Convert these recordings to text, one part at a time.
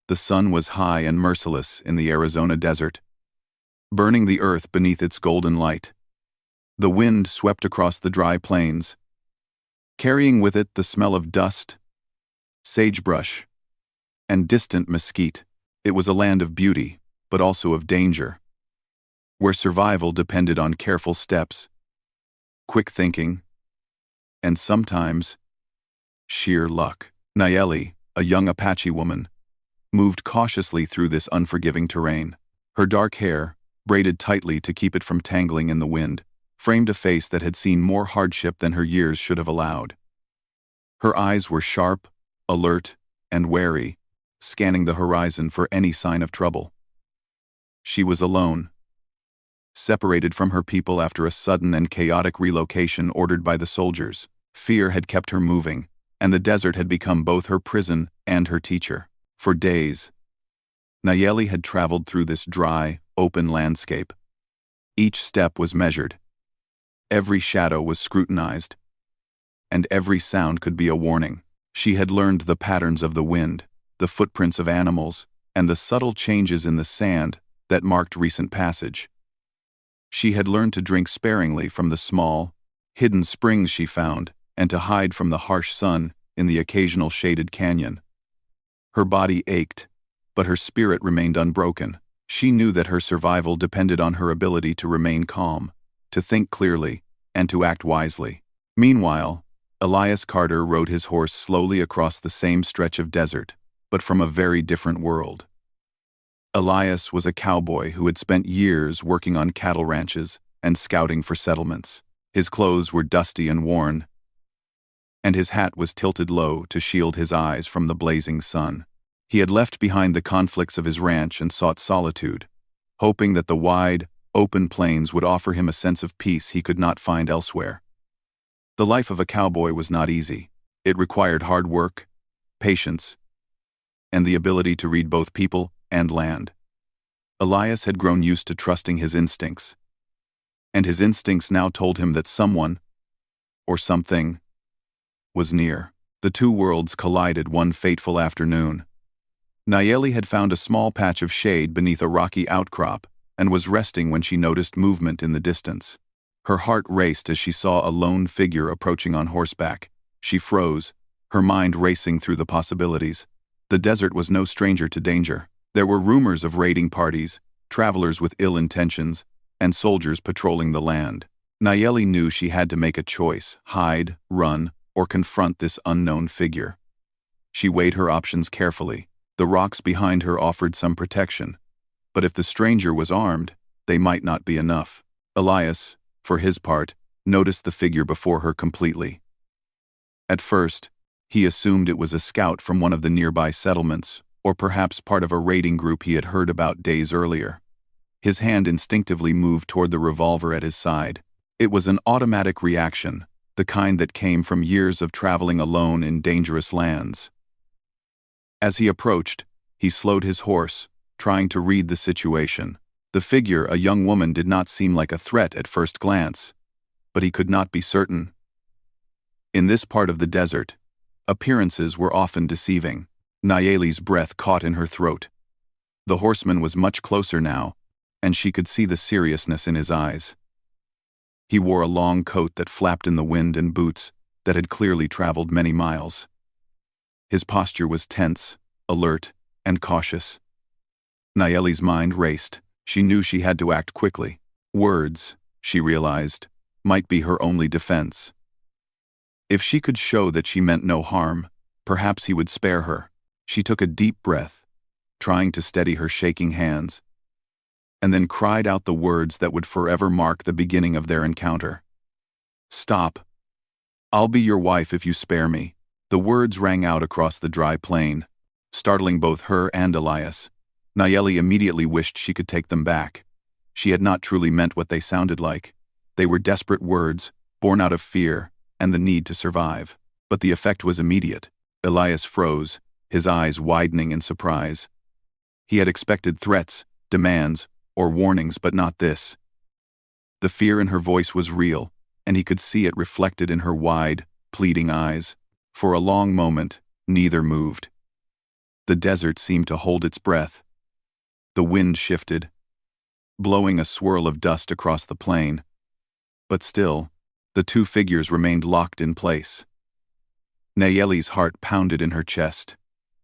The sun was high and merciless in the Arizona desert, burning the earth beneath its golden light. The wind swept across the dry plains, carrying with it the smell of dust, sagebrush, and distant mesquite. It was a land of beauty, but also of danger, where survival depended on careful steps, quick thinking, and sometimes sheer luck. Nayeli, a young Apache woman, moved cautiously through this unforgiving terrain. Her dark hair, braided tightly to keep it from tangling in the wind, framed a face that had seen more hardship than her years should have allowed. Her eyes were sharp, alert, and wary, scanning the horizon for any sign of trouble. She was alone, separated from her people after a sudden and chaotic relocation ordered by the soldiers. Fear had kept her moving, and the desert had become both her prison and her teacher. For days, Nayeli had traveled through this dry, open landscape. Each step was measured. Every shadow was scrutinized, and every sound could be a warning. She had learned the patterns of the wind, the footprints of animals, and the subtle changes in the sand that marked recent passage. She had learned to drink sparingly from the small, hidden springs she found, and to hide from the harsh sun in the occasional shaded canyon. Her body ached, but her spirit remained unbroken. She knew that her survival depended on her ability to remain calm, to think clearly, and to act wisely. Meanwhile, Elias Carter rode his horse slowly across the same stretch of desert, but from a very different world. Elias was a cowboy who had spent years working on cattle ranches and scouting for settlements. His clothes were dusty and worn, and his hat was tilted low to shield his eyes from the blazing sun. He had left behind the conflicts of his ranch and sought solitude, hoping that the wide, open plains would offer him a sense of peace he could not find elsewhere. The life of a cowboy was not easy. It required hard work, patience, and the ability to read both people and land. Elias had grown used to trusting his instincts, and his instincts now told him that someone, or something, was near. The two worlds collided one fateful afternoon. Nayeli had found a small patch of shade beneath a rocky outcrop and was resting when she noticed movement in the distance. Her heart raced as she saw a lone figure approaching on horseback. She froze, her mind racing through the possibilities. The desert was no stranger to danger. There were rumors of raiding parties, travelers with ill intentions, and soldiers patrolling the land. Nayeli knew she had to make a choice: hide, run, or confront this unknown figure. She weighed her options carefully. The rocks behind her offered some protection, but if the stranger was armed, they might not be enough. Elias, for his part, noticed the figure before her completely. At first, he assumed it was a scout from one of the nearby settlements, or perhaps part of a raiding group he had heard about days earlier. His hand instinctively moved toward the revolver at his side. It was an automatic reaction, the kind that came from years of traveling alone in dangerous lands. As he approached, he slowed his horse, trying to read the situation. The figure, a young woman, did not seem like a threat at first glance, but he could not be certain. In this part of the desert, appearances were often deceiving. Nayeli's breath caught in her throat. The horseman was much closer now, and she could see the seriousness in his eyes. He wore a long coat that flapped in the wind and boots that had clearly traveled many miles. His posture was tense, alert, and cautious. Nayeli's mind raced. She knew she had to act quickly. Words, she realized, might be her only defense. If she could show that she meant no harm, perhaps he would spare her. She took a deep breath, trying to steady her shaking hands, and then cried out the words that would forever mark the beginning of their encounter. "Stop. I'll be your wife if you spare me." The words rang out across the dry plain, startling both her and Elias. Nayeli immediately wished she could take them back. She had not truly meant what they sounded like. They were desperate words, born out of fear and the need to survive. But the effect was immediate. Elias froze, his eyes widening in surprise. He had expected threats, demands, or warnings, but not this. The fear in her voice was real, and he could see it reflected in her wide, pleading eyes. For a long moment, neither moved. The desert seemed to hold its breath. The wind shifted, blowing a swirl of dust across the plain. But still, the two figures remained locked in place. Nayeli's heart pounded in her chest,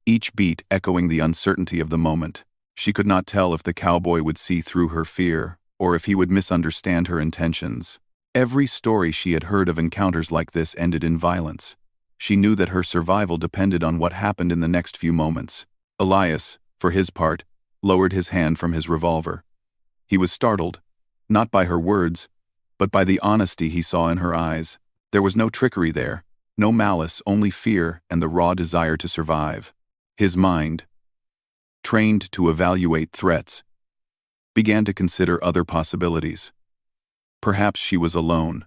each beat echoing the uncertainty of the moment. She could not tell if the cowboy would see through her fear, or if he would misunderstand her intentions. Every story she had heard of encounters like this ended in violence. She knew that her survival depended on what happened in the next few moments. Elias, for his part, lowered his hand from his revolver. He was startled, not by her words, but by the honesty he saw in her eyes. There was no trickery there, no malice, only fear and the raw desire to survive. His mind, trained to evaluate threats, began to consider other possibilities. Perhaps she was alone.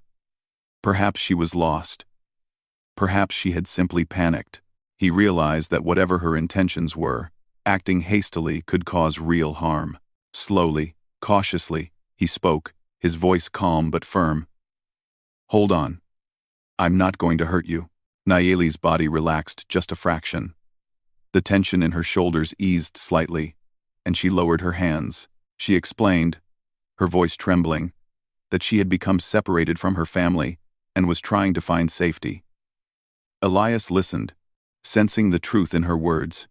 Perhaps she was lost. Perhaps she had simply panicked. He realized that whatever her intentions were, acting hastily could cause real harm. Slowly, cautiously, he spoke, his voice calm but firm. "Hold on. I'm not going to hurt you." Nayeli's body relaxed just a fraction. The tension in her shoulders eased slightly, and she lowered her hands. She explained, her voice trembling, that she had become separated from her family and was trying to find safety. Elias listened, sensing the truth in her words.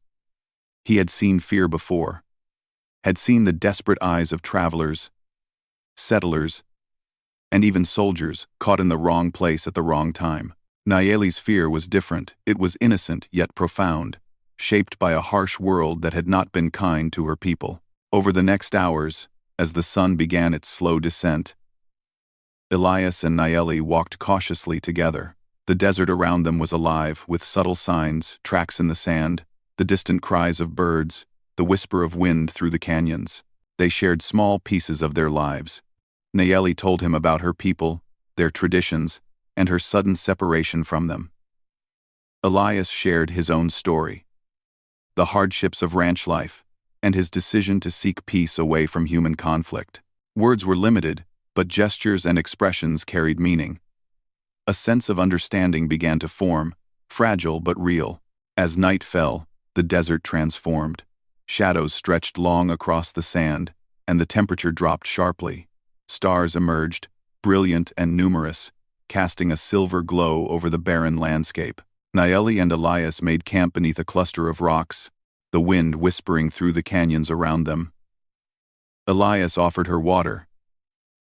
He had seen fear before, had seen the desperate eyes of travelers, settlers, and even soldiers caught in the wrong place at the wrong time. Nayeli's fear was different. It was innocent yet profound, shaped by a harsh world that had not been kind to her people. Over the next hours, as the sun began its slow descent, Elias and Nayeli walked cautiously together. The desert around them was alive with subtle signs, tracks in the sand, the distant cries of birds, the whisper of wind through the canyons. They shared small pieces of their lives. Nayeli told him about her people, their traditions, and her sudden separation from them. Elias shared his own story, the hardships of ranch life, and his decision to seek peace away from human conflict. Words were limited, but gestures and expressions carried meaning. A sense of understanding began to form, fragile but real. As night fell, the desert transformed. Shadows stretched long across the sand, and the temperature dropped sharply. Stars emerged, brilliant and numerous, casting a silver glow over the barren landscape. Nayeli and Elias made camp beneath a cluster of rocks, the wind whispering through the canyons around them. Elias offered her water,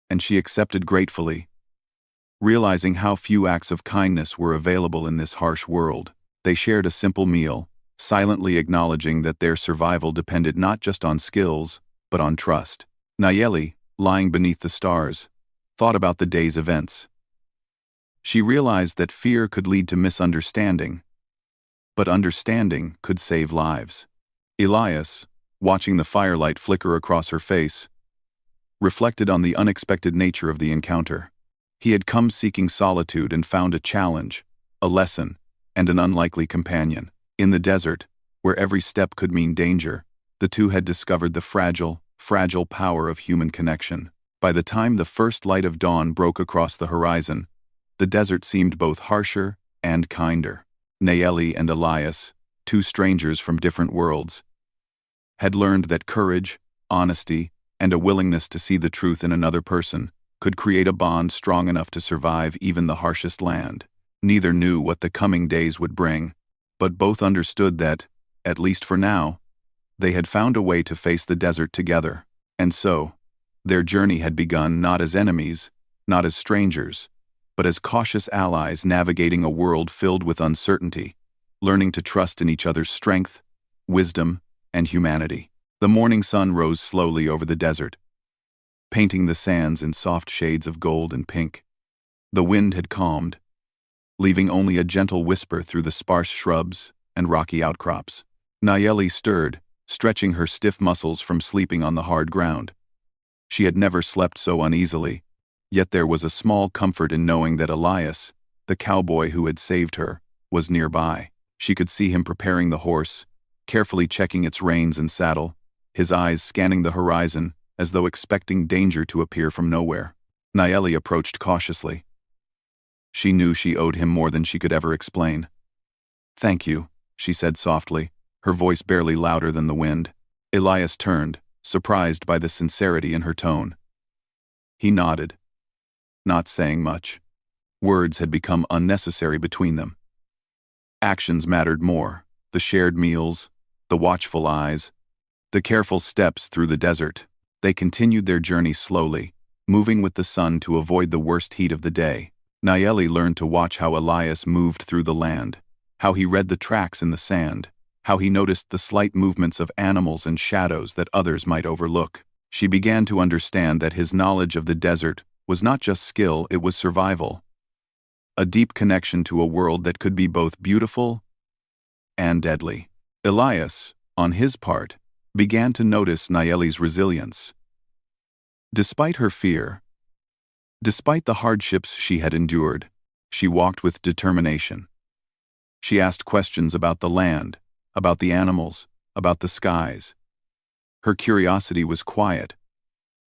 and she accepted gratefully. Realizing how few acts of kindness were available in this harsh world, they shared a simple meal, silently acknowledging that their survival depended not just on skills, but on trust. Nayeli, lying beneath the stars, thought about the day's events. She realized that fear could lead to misunderstanding, but understanding could save lives. Elias, watching the firelight flicker across her face, reflected on the unexpected nature of the encounter. He had come seeking solitude and found a challenge, a lesson, and an unlikely companion. In the desert, where every step could mean danger, the two had discovered the fragile power of human connection. By the time the first light of dawn broke across the horizon, the desert seemed both harsher and kinder. Nayeli and Elias, two strangers from different worlds, had learned that courage, honesty, and a willingness to see the truth in another person could create a bond strong enough to survive even the harshest land. Neither knew what the coming days would bring, but both understood that, at least for now, they had found a way to face the desert together. And so, their journey had begun not as enemies, not as strangers, but as cautious allies navigating a world filled with uncertainty, learning to trust in each other's strength, wisdom, and humanity. The morning sun rose slowly over the desert, painting the sands in soft shades of gold and pink. The wind had calmed, leaving only a gentle whisper through the sparse shrubs and rocky outcrops. Nayeli stirred, stretching her stiff muscles from sleeping on the hard ground. She had never slept so uneasily, yet there was a small comfort in knowing that Elias, the cowboy who had saved her, was nearby. She could see him preparing the horse, carefully checking its reins and saddle, his eyes scanning the horizon as though expecting danger to appear from nowhere. Nayeli approached cautiously. She knew she owed him more than she could ever explain. "Thank you," she said softly, her voice barely louder than the wind. Elias turned, surprised by the sincerity in her tone. He nodded, not saying much. Words had become unnecessary between them. Actions mattered more: the shared meals, the watchful eyes, the careful steps through the desert. They continued their journey slowly, moving with the sun to avoid the worst heat of the day. Nayeli learned to watch how Elias moved through the land, how he read the tracks in the sand, how he noticed the slight movements of animals and shadows that others might overlook. She began to understand that his knowledge of the desert was not just skill, it was survival. A deep connection to a world that could be both beautiful and deadly. Elias, on his part, began to notice Nayeli's resilience. Despite her fear, despite the hardships she had endured, she walked with determination. She asked questions about the land, about the animals, about the skies. Her curiosity was quiet,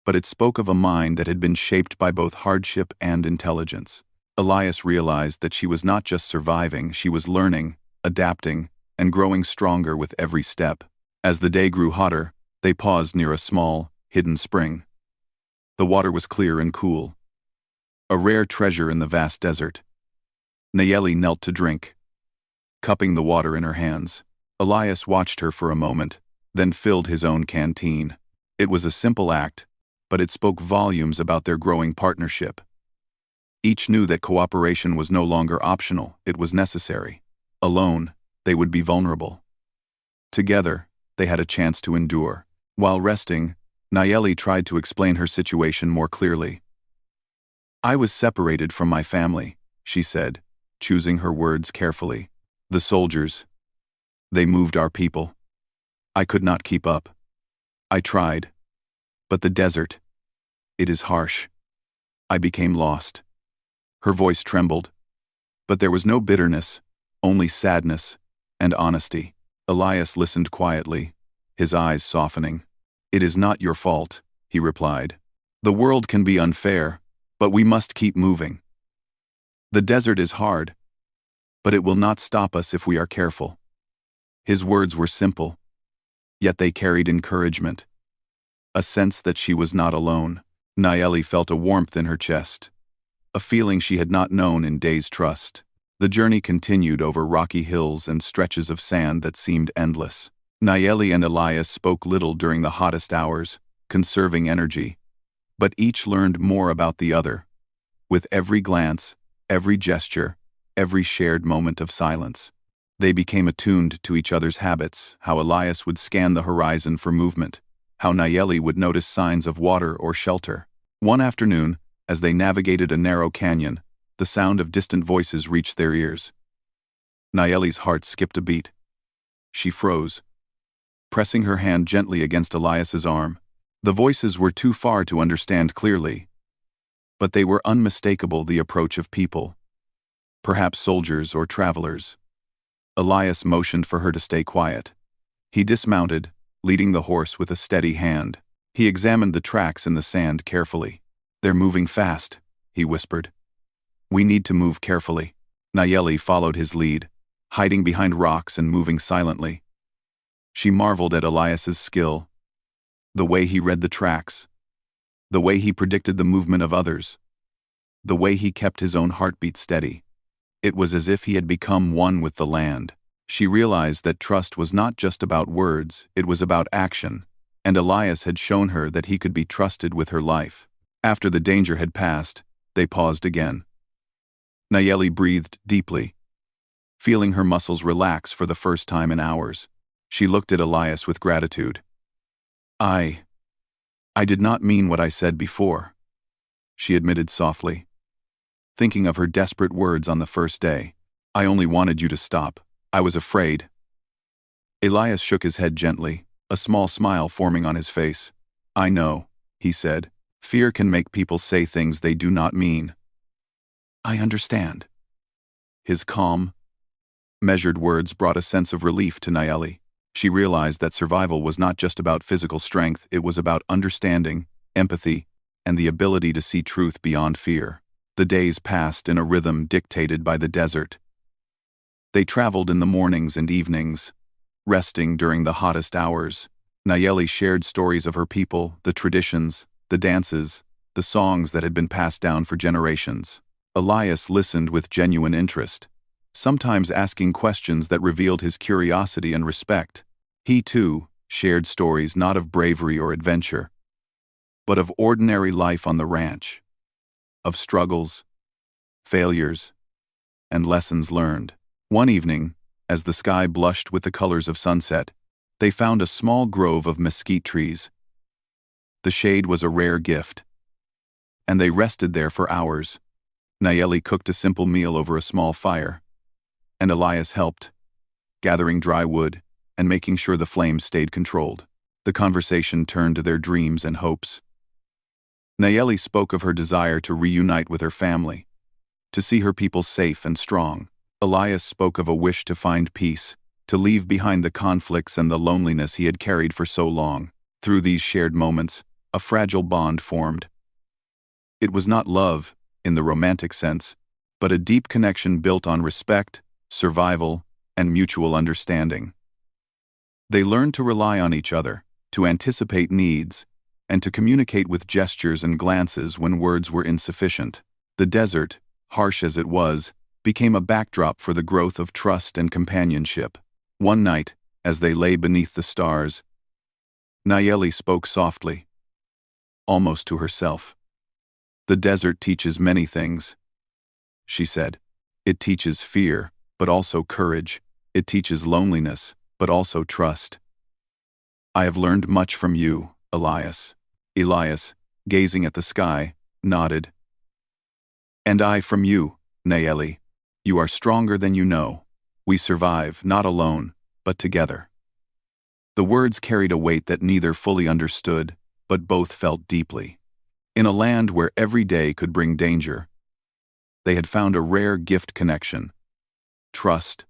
but it spoke of a mind that had been shaped by both hardship and intelligence. Elias realized that she was not just surviving, she was learning, adapting, and growing stronger with every step. As the day grew hotter, they paused near a small, hidden spring. The water was clear and cool, a rare treasure in the vast desert. Nayeli knelt to drink, cupping the water in her hands. Elias watched her for a moment, then filled his own canteen. It was a simple act, but it spoke volumes about their growing partnership. Each knew that cooperation was no longer optional, it was necessary. Alone, they would be vulnerable. Together, they had a chance to endure. While resting, Nayeli tried to explain her situation more clearly. "I was separated from my family," she said, choosing her words carefully. "The soldiers, they moved our people. I could not keep up. I tried. But the desert, it is harsh. I became lost." Her voice trembled, but there was no bitterness, only sadness and honesty. Elias listened quietly, his eyes softening. "It is not your fault," he replied. "The world can be unfair, but we must keep moving. The desert is hard, but it will not stop us if we are careful." His words were simple, yet they carried encouragement, a sense that she was not alone. Nayeli felt a warmth in her chest, a feeling she had not known in days' trust. The journey continued over rocky hills and stretches of sand that seemed endless. Nayeli and Elias spoke little during the hottest hours, conserving energy, but each learned more about the other. With every glance, every gesture, every shared moment of silence, they became attuned to each other's habits, how Elias would scan the horizon for movement, how Nayeli would notice signs of water or shelter. One afternoon, as they navigated a narrow canyon, the sound of distant voices reached their ears. Nayeli's heart skipped a beat. She froze, pressing her hand gently against Elias's arm. The voices were too far to understand clearly, but they were unmistakable, the approach of people. Perhaps soldiers or travelers. Elias motioned for her to stay quiet. He dismounted, leading the horse with a steady hand. He examined the tracks in the sand carefully. "They're moving fast," he whispered. "We need to move carefully." Nayeli followed his lead, hiding behind rocks and moving silently. She marveled at Elias's skill, the way he read the tracks, the way he predicted the movement of others, the way he kept his own heartbeat steady. It was as if he had become one with the land. She realized that trust was not just about words, it was about action, and Elias had shown her that he could be trusted with her life. After the danger had passed, they paused again. Nayeli breathed deeply, feeling her muscles relax for the first time in hours. She looked at Elias with gratitude. I did not mean what I said before," she admitted softly, thinking of her desperate words on the first day. "I only wanted you to stop. I was afraid." Elias shook his head gently, a small smile forming on his face. "I know," he said. "Fear can make people say things they do not mean." "I understand." His calm, measured words brought a sense of relief to Nayeli. She realized that survival was not just about physical strength, it was about understanding, empathy, and the ability to see truth beyond fear. The days passed in a rhythm dictated by the desert. They traveled in the mornings and evenings, resting during the hottest hours. Nayeli shared stories of her people, the traditions, the dances, the songs that had been passed down for generations. Elias listened with genuine interest, sometimes asking questions that revealed his curiosity and respect. He, too, shared stories not of bravery or adventure, but of ordinary life on the ranch, of struggles, failures, and lessons learned. One evening, as the sky blushed with the colors of sunset, they found a small grove of mesquite trees. The shade was a rare gift, and they rested there for hours. Nayeli cooked a simple meal over a small fire, and Elias helped, gathering dry wood and making sure the flames stayed controlled. The conversation turned to their dreams and hopes. Nayeli spoke of her desire to reunite with her family, to see her people safe and strong. Elias spoke of a wish to find peace, to leave behind the conflicts and the loneliness he had carried for so long. Through these shared moments, a fragile bond formed. It was not love, in the romantic sense, but a deep connection built on respect, survival, and mutual understanding. They learned to rely on each other, to anticipate needs, and to communicate with gestures and glances when words were insufficient. The desert, harsh as it was, became a backdrop for the growth of trust and companionship. One night, as they lay beneath the stars, Nayeli spoke softly, almost to herself. "The desert teaches many things," she said. "It teaches fear, but also courage. It teaches loneliness, but also trust. I have learned much from you, Elias." Elias, gazing at the sky, nodded. "And I from you, Nayeli. You are stronger than you know. We survive, not alone, but together." The words carried a weight that neither fully understood, but both felt deeply. In a land where every day could bring danger, they had found a rare gift: connection, trust,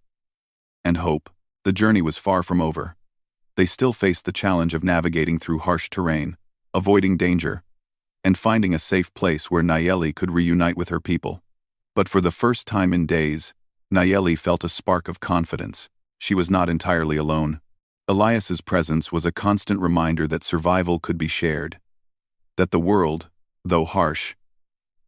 and hope. The journey was far from over. They still faced the challenge of navigating through harsh terrain, avoiding danger, and finding a safe place where Nayeli could reunite with her people. But for the first time in days, Nayeli felt a spark of confidence. She was not entirely alone. Elias's presence was a constant reminder that survival could be shared, that the world, though harsh,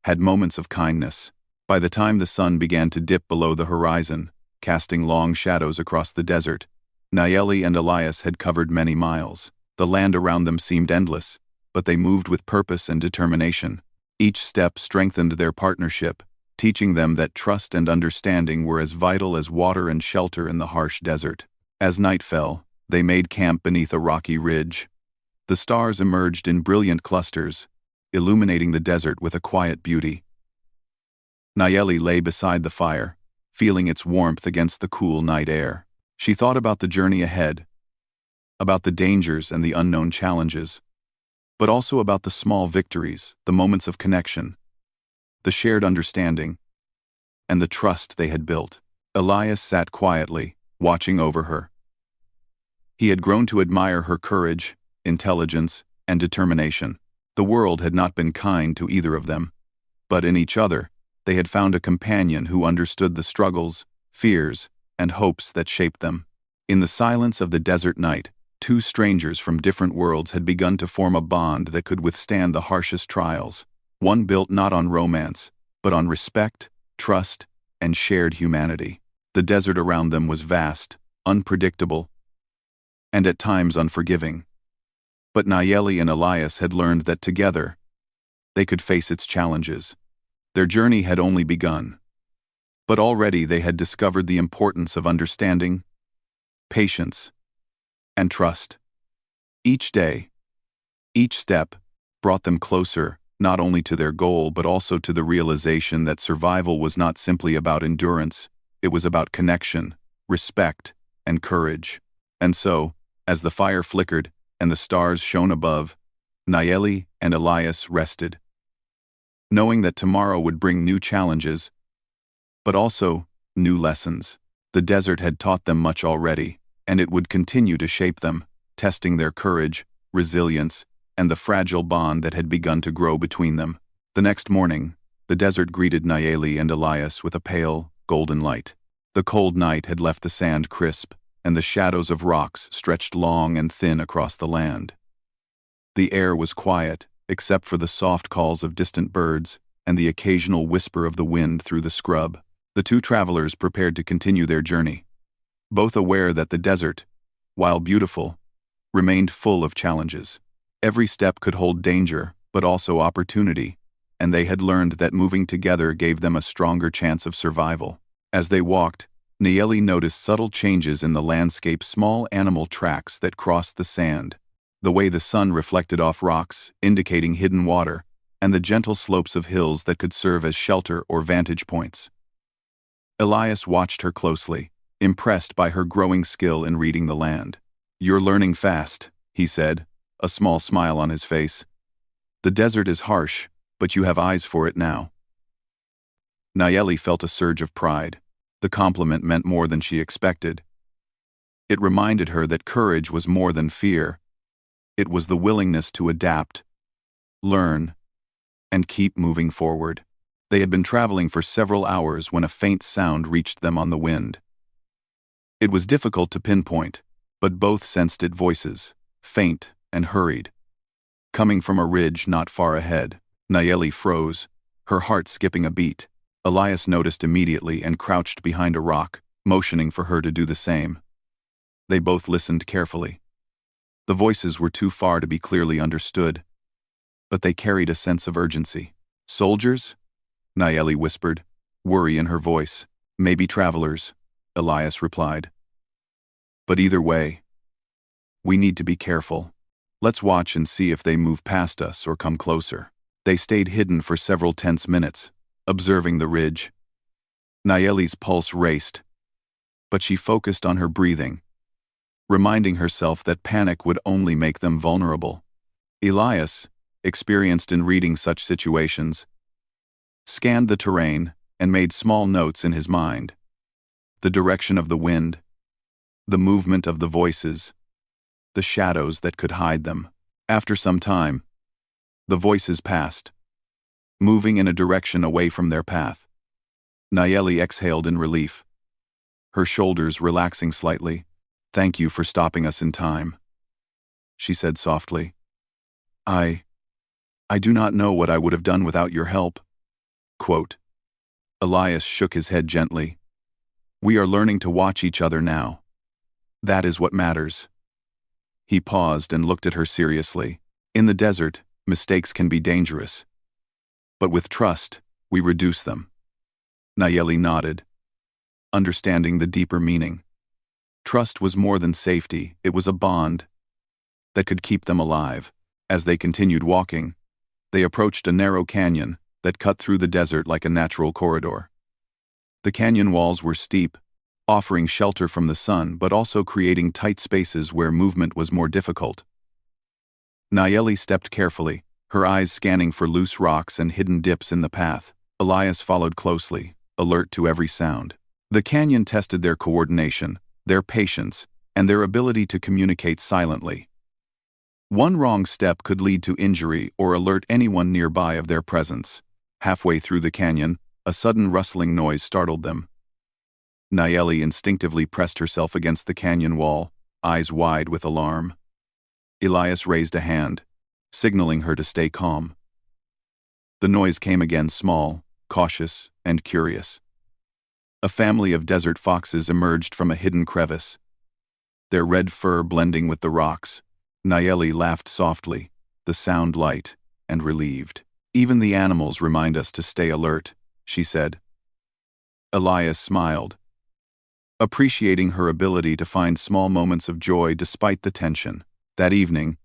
had moments of kindness. By the time the sun began to dip below the horizon, casting long shadows across the desert, Nayeli and Elias had covered many miles. The land around them seemed endless, but they moved with purpose and determination. Each step strengthened their partnership, teaching them that trust and understanding were as vital as water and shelter in the harsh desert. As night fell, they made camp beneath a rocky ridge. The stars emerged in brilliant clusters, illuminating the desert with a quiet beauty. Nayeli lay beside the fire, feeling its warmth against the cool night air. She thought about the journey ahead, about the dangers and the unknown challenges, but also about the small victories, the moments of connection, the shared understanding, and the trust they had built. Elias sat quietly, watching over her. He had grown to admire her courage, intelligence, and determination. The world had not been kind to either of them, but in each other, they had found a companion who understood the struggles, fears, and hopes that shaped them. In the silence of the desert night, two strangers from different worlds had begun to form a bond that could withstand the harshest trials, one built not on romance, but on respect, trust, and shared humanity. The desert around them was vast, unpredictable, and at times unforgiving. But Nayeli and Elias had learned that together, they could face its challenges. Their journey had only begun, but already they had discovered the importance of understanding, patience, and trust. Each day, each step, brought them closer, not only to their goal but also to the realization that survival was not simply about endurance, it was about connection, respect, and courage. And so, as the fire flickered and the stars shone above, Nayeli and Elias rested, knowing that tomorrow would bring new challenges, but also new lessons. The desert had taught them much already, and it would continue to shape them, testing their courage, resilience, and the fragile bond that had begun to grow between them. The next morning, the desert greeted Nayeli and Elias with a pale, golden light. The cold night had left the sand crisp, and the shadows of rocks stretched long and thin across the land. The air was quiet, except for the soft calls of distant birds and the occasional whisper of the wind through the scrub. The two travelers prepared to continue their journey, both aware that the desert, while beautiful, remained full of challenges. Every step could hold danger, but also opportunity, and they had learned that moving together gave them a stronger chance of survival. As they walked, Nayeli noticed subtle changes in the landscape, small animal tracks that crossed the sand, the way the sun reflected off rocks, indicating hidden water, and the gentle slopes of hills that could serve as shelter or vantage points. Elias watched her closely, impressed by her growing skill in reading the land. "You're learning fast," he said, a small smile on his face. "The desert is harsh, but you have eyes for it now." Nayeli felt a surge of pride. The compliment meant more than she expected. It reminded her that courage was more than fear. It was the willingness to adapt, learn, and keep moving forward. They had been traveling for several hours when a faint sound reached them on the wind. It was difficult to pinpoint, but both sensed it: voices, faint and hurried, coming from a ridge not far ahead. Nayeli froze, her heart skipping a beat. Elias noticed immediately and crouched behind a rock, motioning for her to do the same. They both listened carefully. The voices were too far to be clearly understood, but they carried a sense of urgency. "Soldiers?" Nayeli whispered, worry in her voice. "Maybe travelers," Elias replied. "But either way, we need to be careful. Let's watch and see if they move past us or come closer." They stayed hidden for several tense minutes, observing the ridge. Nayeli's pulse raced, but she focused on her breathing, reminding herself that panic would only make them vulnerable. Elias, experienced in reading such situations, scanned the terrain and made small notes in his mind: the direction of the wind, the movement of the voices, the shadows that could hide them. After some time, the voices passed, moving in a direction away from their path. Nayeli exhaled in relief, her shoulders relaxing slightly. "Thank you for stopping us in time," she said softly. I do not know what I would have done without your help." Quote. Elias shook his head gently. "We are learning to watch each other now. That is what matters." He paused and looked at her seriously. "In the desert, mistakes can be dangerous. But with trust, we reduce them." Nayeli nodded, understanding the deeper meaning. Trust was more than safety, it was a bond that could keep them alive. As they continued walking, they approached a narrow canyon that cut through the desert like a natural corridor. The canyon walls were steep, offering shelter from the sun but also creating tight spaces where movement was more difficult. Nayeli stepped carefully, her eyes scanning for loose rocks and hidden dips in the path. Elias followed closely, alert to every sound. The canyon tested their coordination, their patience, and their ability to communicate silently. One wrong step could lead to injury or alert anyone nearby of their presence. Halfway through the canyon, a sudden rustling noise startled them. Nayeli instinctively pressed herself against the canyon wall, eyes wide with alarm. Elias raised a hand, signaling her to stay calm. The noise came again, small, cautious, and curious. A family of desert foxes emerged from a hidden crevice, their red fur blending with the rocks. Nayeli laughed softly, the sound light and relieved. "Even the animals remind us to stay alert," she said. Elias smiled, appreciating her ability to find small moments of joy despite the tension. That evening,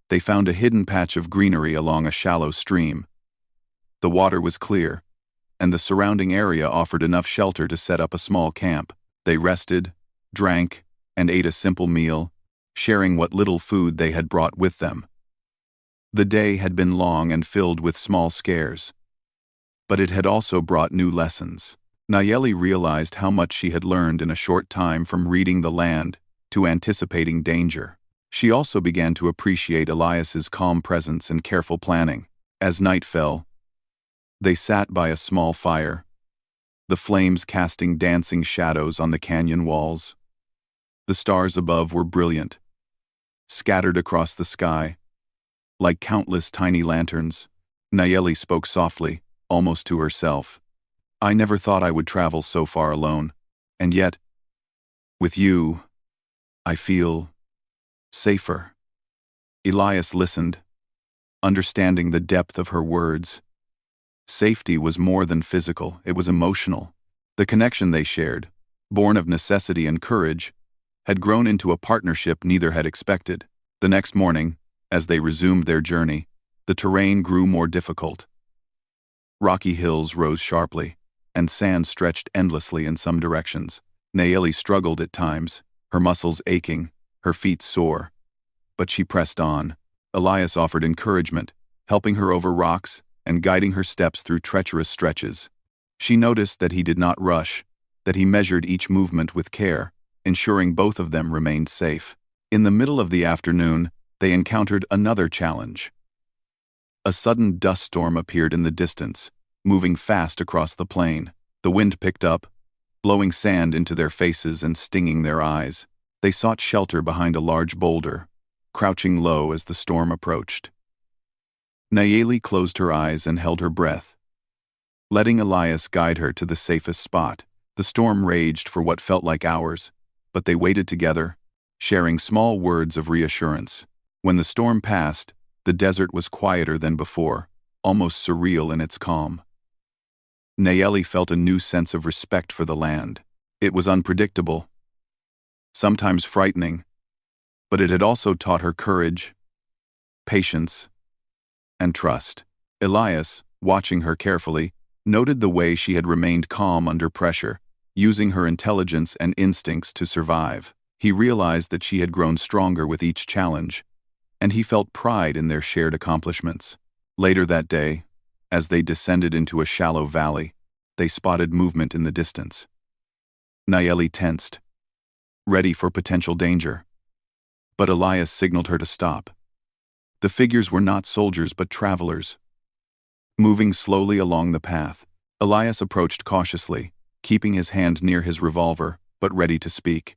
they found a hidden patch of greenery along a shallow stream. The water was clear, and the surrounding area offered enough shelter to set up a small camp. They rested, drank, and ate a simple meal, sharing what little food they had brought with them. The day had been long and filled with small scares, but it had also brought new lessons. Nayeli realized how much she had learned in a short time, from reading the land to anticipating danger. She also began to appreciate Elias's calm presence and careful planning. As night fell, they sat by a small fire, the flames casting dancing shadows on the canyon walls. The stars above were brilliant, scattered across the sky, like countless tiny lanterns. Nayeli spoke softly, almost to herself. I never thought I would travel so far alone. And yet, with you, I feel safer. Elias listened, understanding the depth of her words. Safety was more than physical, it was emotional. The connection they shared, born of necessity and courage, had grown into a partnership neither had expected. The next morning, as they resumed their journey, the terrain grew more difficult. Rocky hills rose sharply, and sand stretched endlessly in some directions. Nayeli struggled at times, her muscles aching, her feet sore. But she pressed on. Elias offered encouragement, helping her over rocks and guiding her steps through treacherous stretches. She noticed that he did not rush, that he measured each movement with care, ensuring both of them remained safe. In the middle of the afternoon, they encountered another challenge. A sudden dust storm appeared in the distance, moving fast across the plain. The wind picked up, blowing sand into their faces and stinging their eyes. They sought shelter behind a large boulder, crouching low as the storm approached. Nayeli closed her eyes and held her breath, letting Elias guide her to the safest spot. The storm raged for what felt like hours, but they waited together, sharing small words of reassurance. When the storm passed, the desert was quieter than before, almost surreal in its calm. Nayeli felt a new sense of respect for the land. It was unpredictable, sometimes frightening, but it had also taught her courage, patience, and trust. Elias, watching her carefully, noted the way she had remained calm under pressure, using her intelligence and instincts to survive. He realized that she had grown stronger with each challenge, and he felt pride in their shared accomplishments. Later that day, as they descended into a shallow valley, they spotted movement in the distance. Nayeli tensed, ready for potential danger. But Elias signaled her to stop. The figures were not soldiers but travelers, moving slowly along the path. Elias approached cautiously, keeping his hand near his revolver, but ready to speak.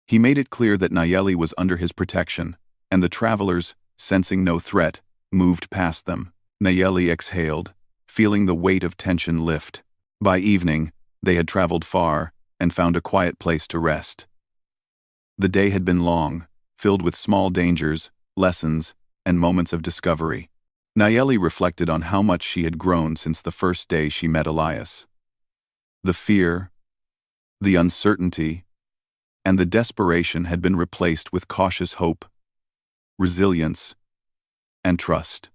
He made it clear that Nayeli was under his protection, and the travelers, sensing no threat, moved past them. Nayeli exhaled, feeling the weight of tension lift. By evening, they had traveled far and found a quiet place to rest. The day had been long, filled with small dangers, lessons, and moments of discovery. Nayeli reflected on how much she had grown since the first day she met Elias. The fear, the uncertainty, and the desperation had been replaced with cautious hope, resilience, and trust.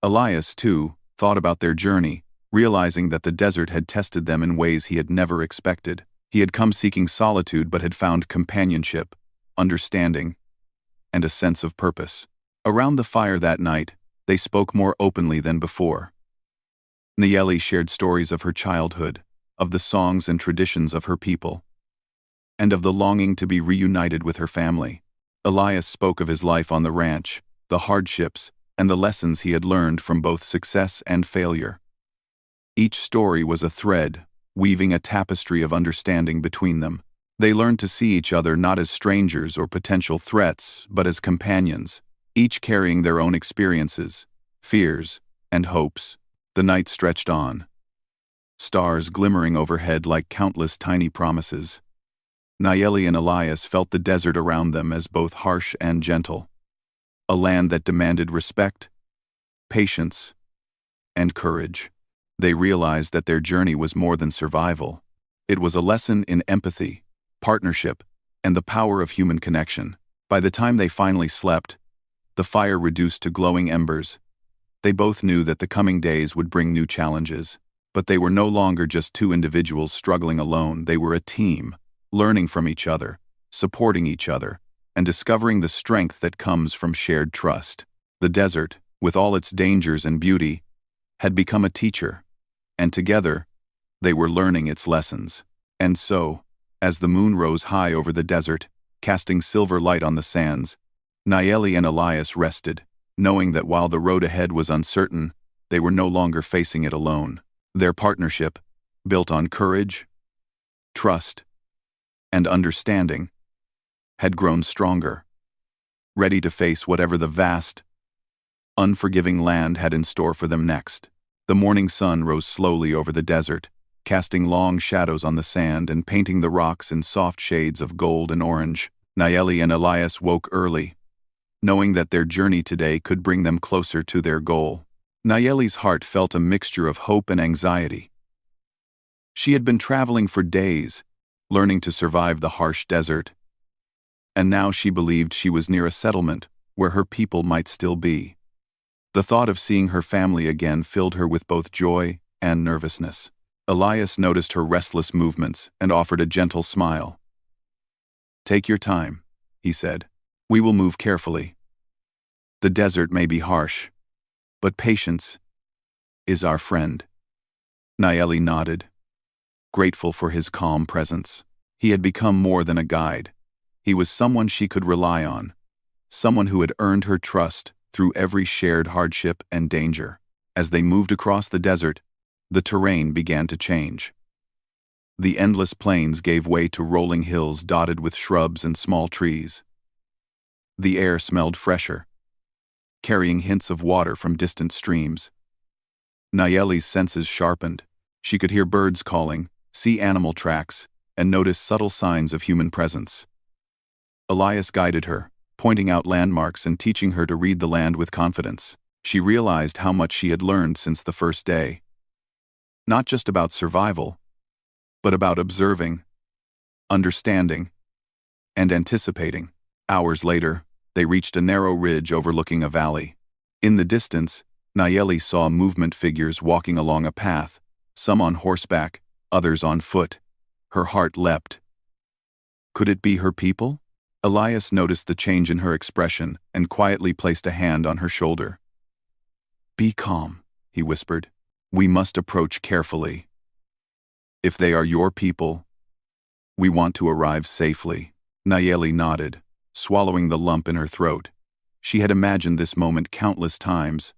Elias, too, thought about their journey, realizing that the desert had tested them in ways he had never expected. He had come seeking solitude but had found companionship, understanding, and a sense of purpose. Around the fire that night, they spoke more openly than before. Nayeli shared stories of her childhood, of the songs and traditions of her people, and of the longing to be reunited with her family. Elias spoke of his life on the ranch, the hardships, and the lessons he had learned from both success and failure. Each story was a thread, weaving a tapestry of understanding between them. They learned to see each other not as strangers or potential threats, but as companions, each carrying their own experiences, fears, and hopes. The night stretched on, stars glimmering overhead like countless tiny promises. Nayeli and Elias felt the desert around them as both harsh and gentle, a land that demanded respect, patience, and courage. They realized that their journey was more than survival. It was a lesson in empathy, partnership, and the power of human connection. By the time they finally slept, the fire reduced to glowing embers. They both knew that the coming days would bring new challenges, but they were no longer just two individuals struggling alone. They were a team, learning from each other, supporting each other, and discovering the strength that comes from shared trust. The desert, with all its dangers and beauty, had become a teacher, and together, they were learning its lessons. And so, as the moon rose high over the desert, casting silver light on the sands, Nayeli and Elias rested, knowing that while the road ahead was uncertain, they were no longer facing it alone. Their partnership, built on courage, trust, and understanding, had grown stronger, ready to face whatever the vast, unforgiving land had in store for them next. The morning sun rose slowly over the desert, casting long shadows on the sand and painting the rocks in soft shades of gold and orange. Nayeli and Elias woke early, knowing that their journey today could bring them closer to their goal. Nayeli's heart felt a mixture of hope and anxiety. She had been traveling for days, learning to survive the harsh desert, and now she believed she was near a settlement where her people might still be. The thought of seeing her family again filled her with both joy and nervousness. Elias noticed her restless movements and offered a gentle smile. "Take your time," he said. "We will move carefully. The desert may be harsh, but patience is our friend." Nayeli nodded, grateful for his calm presence. He had become more than a guide. He was someone she could rely on, someone who had earned her trust through every shared hardship and danger. As they moved across the desert, the terrain began to change. The endless plains gave way to rolling hills dotted with shrubs and small trees. The air smelled fresher, carrying hints of water from distant streams. Nayeli's senses sharpened. She could hear birds calling, see animal tracks, and notice subtle signs of human presence. Elias guided her, pointing out landmarks and teaching her to read the land with confidence. She realized how much she had learned since the first day. Not just about survival, but about observing, understanding, and anticipating. Hours later, they reached a narrow ridge overlooking a valley. In the distance, Nayeli saw movement figures walking along a path, some on horseback, others on foot. Her heart leapt. Could it be her people? Elias noticed the change in her expression and quietly placed a hand on her shoulder. "Be calm," he whispered. "We must approach carefully. If they are your people, we want to arrive safely." Nayeli nodded, swallowing the lump in her throat. She had imagined this moment countless times,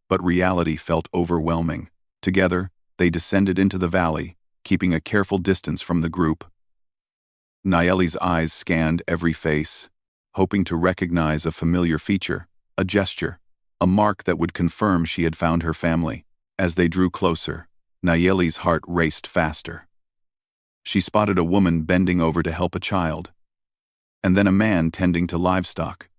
but reality felt overwhelming. Together, they descended into the valley, keeping a careful distance from the group. Nayeli's eyes scanned every face, hoping to recognize a familiar feature, a gesture, a mark that would confirm she had found her family. As they drew closer, Nayeli's heart raced faster. She spotted a woman bending over to help a child, and then a man tending to livestock.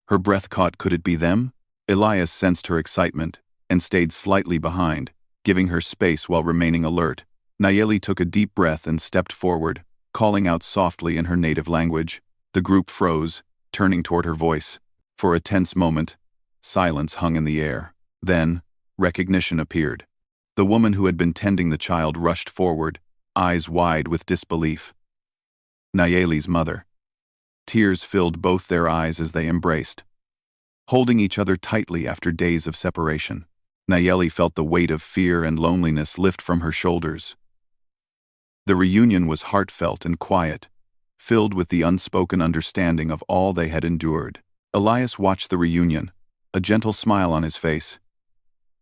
Her breath caught. Could it be them? Elias sensed her excitement and stayed slightly behind, giving her space while remaining alert. Nayeli took a deep breath and stepped forward, calling out softly in her native language. The group froze, turning toward her voice. For a tense moment, silence hung in the air. Then, recognition appeared. The woman who had been tending the child rushed forward, eyes wide with disbelief. Nayeli's mother. Tears filled both their eyes as they embraced, holding each other tightly after days of separation. Nayeli felt the weight of fear and loneliness lift from her shoulders. The reunion was heartfelt and quiet, filled with the unspoken understanding of all they had endured. Elias watched the reunion, a gentle smile on his face.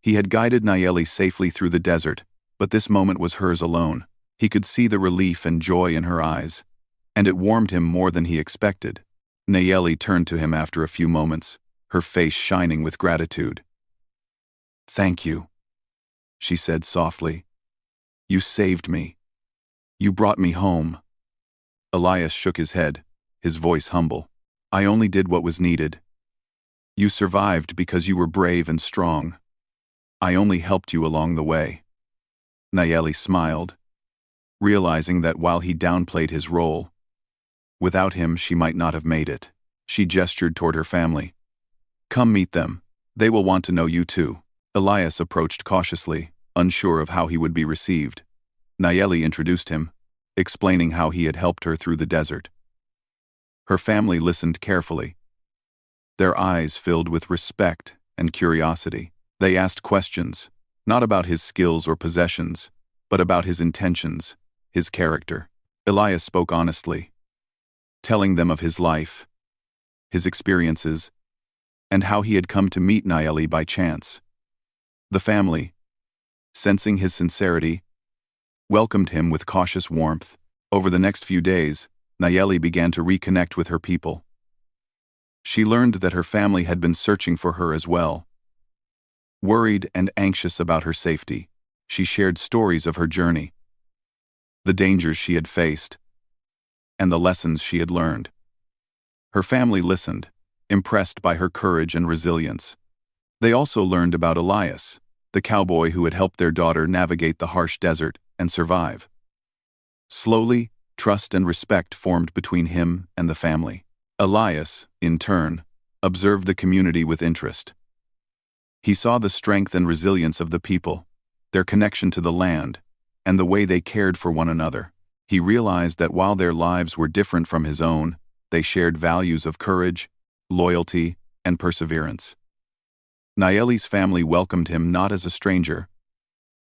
He had guided Nayeli safely through the desert, but this moment was hers alone. He could see the relief and joy in her eyes, and it warmed him more than he expected. Nayeli turned to him after a few moments, her face shining with gratitude. "Thank you," she said softly. "You saved me. You brought me home." Elias shook his head, his voice humble. "I only did what was needed. You survived because you were brave and strong. I only helped you along the way." Nayeli smiled, realizing that while he downplayed his role, without him she might not have made it. She gestured toward her family. "Come meet them. They will want to know you too." Elias approached cautiously, unsure of how he would be received. Nayeli introduced him, explaining how he had helped her through the desert. Her family listened carefully, their eyes filled with respect and curiosity. They asked questions, not about his skills or possessions, but about his intentions, his character. Elias spoke honestly, telling them of his life, his experiences, and how he had come to meet Nayeli by chance. The family, sensing his sincerity, welcomed him with cautious warmth. Over the next few days, Nayeli began to reconnect with her people. She learned that her family had been searching for her as well. Worried and anxious about her safety, she shared stories of her journey, the dangers she had faced, and the lessons she had learned. Her family listened, impressed by her courage and resilience. They also learned about Elias, the cowboy who had helped their daughter navigate the harsh desert and survive. Slowly, trust and respect formed between him and the family. Elias, in turn, observed the community with interest. He saw the strength and resilience of the people, their connection to the land, and the way they cared for one another. He realized that while their lives were different from his own, they shared values of courage, loyalty, and perseverance. Nayeli's family welcomed him not as a stranger,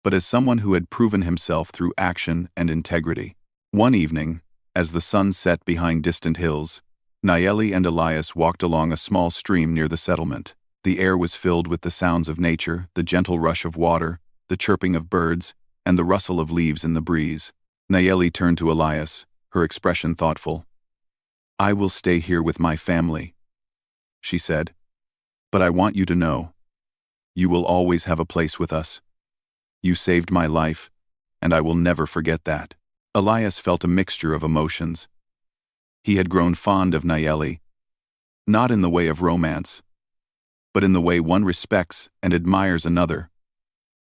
but as someone who had proven himself through action and integrity. One evening, as the sun set behind distant hills, Nayeli and Elias walked along a small stream near the settlement. The air was filled with the sounds of nature, the gentle rush of water, the chirping of birds, and the rustle of leaves in the breeze. Nayeli turned to Elias, her expression thoughtful. "I will stay here with my family," she said. "But I want you to know, you will always have a place with us. You saved my life, and I will never forget that." Elias felt a mixture of emotions. He had grown fond of Nayeli, not in the way of romance, but in the way one respects and admires another,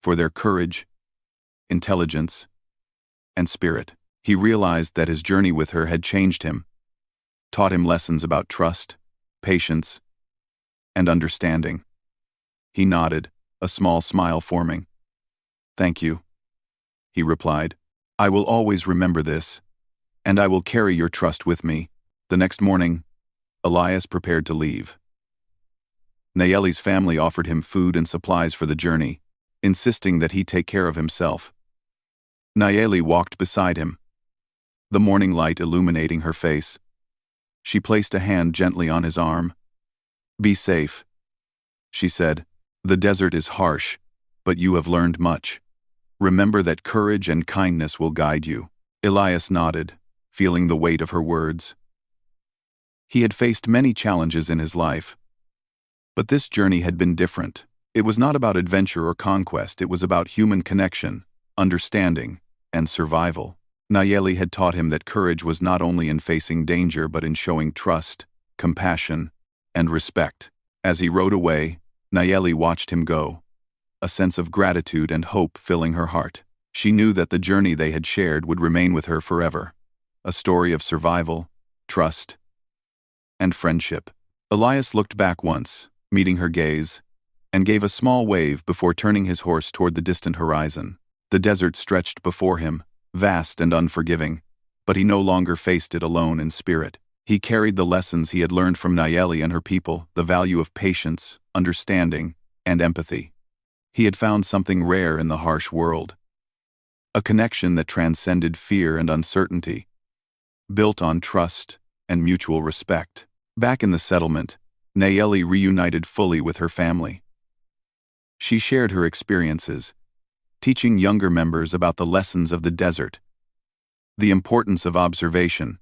for their courage, intelligence, and spirit. He realized that his journey with her had changed him, taught him lessons about trust, patience, and understanding. He nodded, a small smile forming. "Thank you," he replied. "I will always remember this, and I will carry your trust with me." The next morning, Elias prepared to leave. Nayeli's family offered him food and supplies for the journey, insisting that he take care of himself. Nayeli walked beside him, the morning light illuminating her face. She placed a hand gently on his arm. "Be safe," she said. "The desert is harsh, but you have learned much. Remember that courage and kindness will guide you." Elias nodded, feeling the weight of her words. He had faced many challenges in his life, but this journey had been different. It was not about adventure or conquest, it was about human connection, understanding, and survival. Nayeli had taught him that courage was not only in facing danger but in showing trust, compassion, and respect. As he rode away, Nayeli watched him go, a sense of gratitude and hope filling her heart. She knew that the journey they had shared would remain with her forever, a story of survival, trust, and friendship. Elias looked back once, meeting her gaze, and gave a small wave before turning his horse toward the distant horizon. The desert stretched before him, vast and unforgiving, but he no longer faced it alone in spirit. He carried the lessons he had learned from Nayeli and her people, the value of patience, understanding, and empathy. He had found something rare in the harsh world, a connection that transcended fear and uncertainty, built on trust and mutual respect. Back in the settlement, Nayeli reunited fully with her family. She shared her experiences, teaching younger members about the lessons of the desert, the importance of observation,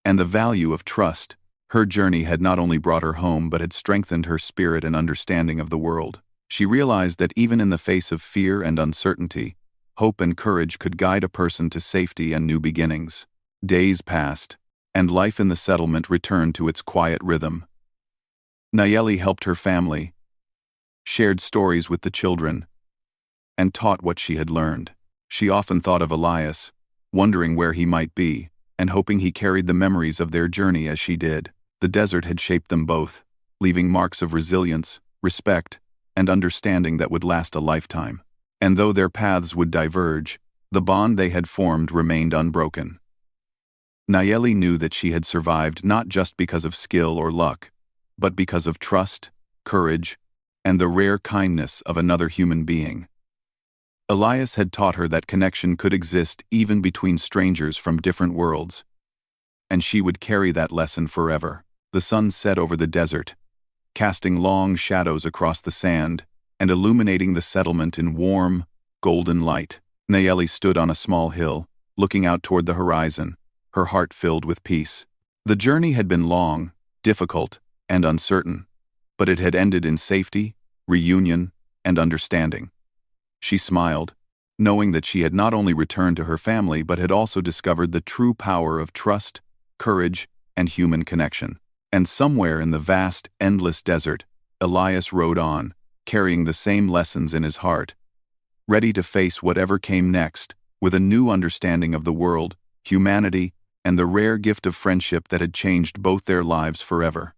and the value of trust. Her journey had not only brought her home but had strengthened her spirit and understanding of the world. She realized that even in the face of fear and uncertainty, hope and courage could guide a person to safety and new beginnings. Days passed, and life in the settlement returned to its quiet rhythm. Nayeli helped her family, shared stories with the children, and taught what she had learned. She often thought of Elias, wondering where he might be, and hoping he carried the memories of their journey as she did. The desert had shaped them both, leaving marks of resilience, respect, and understanding that would last a lifetime. And though their paths would diverge, the bond they had formed remained unbroken. Nayeli knew that she had survived not just because of skill or luck, but because of trust, courage, and the rare kindness of another human being. Elias had taught her that connection could exist even between strangers from different worlds, and she would carry that lesson forever. The sun set over the desert, casting long shadows across the sand and illuminating the settlement in warm, golden light. Nayeli stood on a small hill, looking out toward the horizon, her heart filled with peace. The journey had been long, difficult, and uncertain, but it had ended in safety, reunion, and understanding. She smiled, knowing that she had not only returned to her family but had also discovered the true power of trust, courage, and human connection. And somewhere in the vast, endless desert, Elias rode on, carrying the same lessons in his heart, ready to face whatever came next, with a new understanding of the world, humanity, and the rare gift of friendship that had changed both their lives forever.